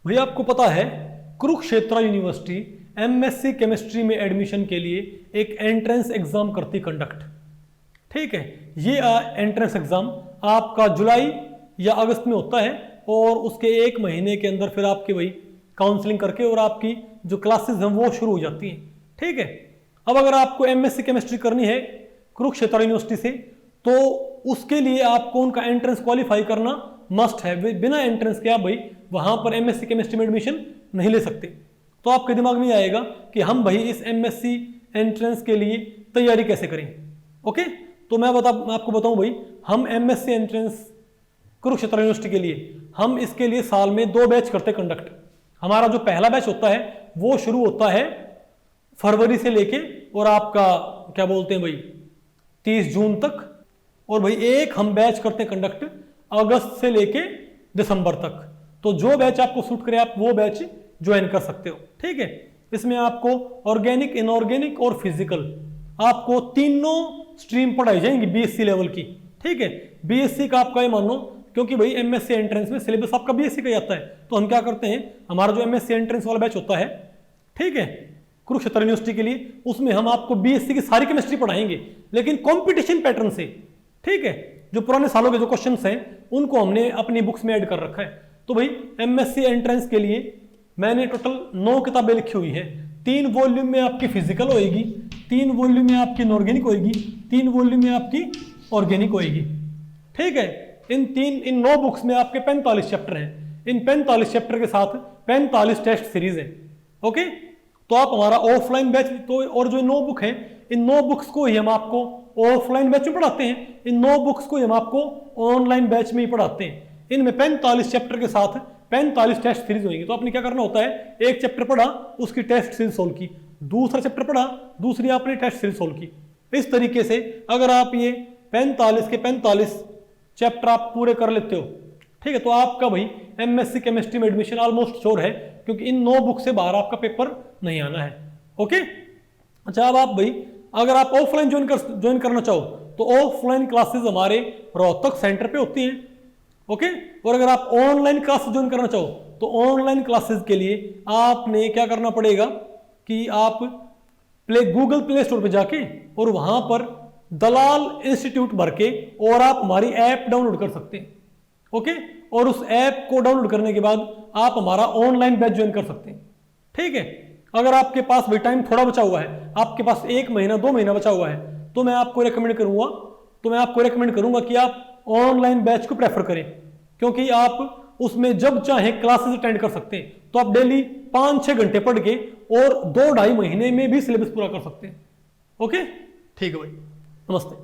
भैया आपको पता है कुरुक्षेत्र यूनिवर्सिटी एमएससी केमिस्ट्री में एडमिशन के लिए एक एंट्रेंस एग्जाम करती कंडक्ट। ठीक है, ये एंट्रेंस एग्जाम आपका जुलाई या अगस्त में होता है और उसके एक महीने के अंदर फिर आपकी वही काउंसलिंग करके और आपकी जो क्लासेस हैं वो शुरू हो जाती हैं। ठीक है, अब अगर आपको एमएससी केमिस्ट्री करनी है कुरुक्षेत्र यूनिवर्सिटी से तो उसके लिए आपको उनका एंट्रेंस क्वालिफाई करना मस्ट है। बिना एंट्रेंस के आप भाई वहां पर एमएससी केमिस्ट्री में एडमिशन नहीं ले सकते। तो आपके दिमाग में आएगा कि हम भाई इस एमएससी एंट्रेंस के लिए तैयारी कैसे करें। ओके, तो मैं आपको बताऊं भाई, हम एमएससी एंट्रेंस कुरुक्षेत्र यूनिवर्सिटी के लिए हम इसके लिए साल में 2 बैच करते कंडक्ट। हमारा जो पहला बैच होता है वो शुरू होता है फरवरी से लेके और आपका क्या बोलते हैं भाई 30 जून तक, और भाई एक हम बैच करते हैं कंडक्ट अगस्त से लेके दिसंबर तक। तो जो बैच आपको सूट करे आप वो बैच ज्वाइन कर सकते हो। ठीक है, इसमें आपको ऑर्गेनिक, इनऑर्गेनिक और फिजिकल आपको तीनों स्ट्रीम पढ़ाई जाएंगी बीएससी लेवल की। ठीक है, बीएससी का आपका ये मान लो, क्योंकि भाई एमएससी एंट्रेंस में सिलेबस आपका बीएससी का ही आता है, तो हम क्या करते हैं, हमारा जो एमएससी एंट्रेंस वाला बैच होता है, ठीक है, कुरुक्षेत्र यूनिवर्सिटी के लिए, उसमें हम आपको बीएससी की सारी केमिस्ट्री पढ़ाएंगे लेकिन कंपटीशन पैटर्न से। ठीक है, जो पुराने सालों के जो क्वेश्चंस हैं उनको हमने अपनी बुक्स में ऐड कर रखा है। तो भाई एमएससी एंट्रेंस के लिए मैंने टोटल 9 किताबें लिखी हुई है। 3 वॉल्यूम में आपकी फिजिकल होएगी, 3 वॉल्यूम में आपकी इनऑर्गेनिक होएगी, 3 वॉल्यूम में आपकी ऑर्गेनिक होएगी। ठीक है, इन 9 बुक्स में आपके 45 चैप्टर हैं। इन 45 चैप्टर के साथ 45 टेस्ट सीरीज है। ओके, तो आप हमारा ऑफलाइन बैच तो, और जो 9 बुक हैं इन 9 बुक्स को ही हम आपको ऑफलाइन बैच में पढ़ाते हैं, इन 9 बुक्स को ही हम आपको ऑनलाइन बैच में ही पढ़ाते हैं। इनमें 45 चैप्टर के साथ 45 टेस्ट सीरीज होंगी। तो आपने क्या करना होता है, एक चैप्टर पढ़ा उसकी टेस्ट सीरीज सोल्व की, दूसरा चैप्टर पढ़ा दूसरी आपने टेस्ट सीरीज सोल्व की। इस तरीके से अगर आप ये 45 के 45 चैप्टर आप पूरे कर लेते हो, ठीक है, तो आपका भाई एमएससी केमिस्ट्री में एडमिशन ऑलमोस्ट श्योर है, क्योंकि इन 9 बुक से बाहर आपका पेपर नहीं आना है। ओके, अच्छा, अब आप भाई अगर आप ऑफलाइन ज्वाइन करना चाहो तो ऑफलाइन क्लासेस हमारे रोहतक सेंटर पे होती हैं। ओके, और अगर आप ऑनलाइन क्लास ज्वाइन करना चाहो तो ऑनलाइन क्लासेस के लिए आपने क्या करना पड़ेगा कि आप गूगल प्ले स्टोर पे जाके और वहां पर दलाल इंस्टीट्यूट भर के और आप हमारी ऐप डाउनलोड कर सकते हैं। ओके, और उस ऐप को डाउनलोड करने के बाद आप हमारा ऑनलाइन बैच ज्वाइन कर सकते हैं। ठीक है, अगर आपके पास भी टाइम थोड़ा बचा हुआ है, आपके पास 1 महीना 2 महीना बचा हुआ है, तो मैं आपको रेकमेंड करूंगा कि आप ऑनलाइन बैच को प्रेफर करें, क्योंकि आप उसमें जब चाहे क्लासेस अटेंड कर सकते हैं। तो आप डेली 5-6 घंटे पढ़ के और 2-2.5 महीने में भी सिलेबस पूरा कर सकते हैं। ओके, ठीक है भाई, नमस्ते।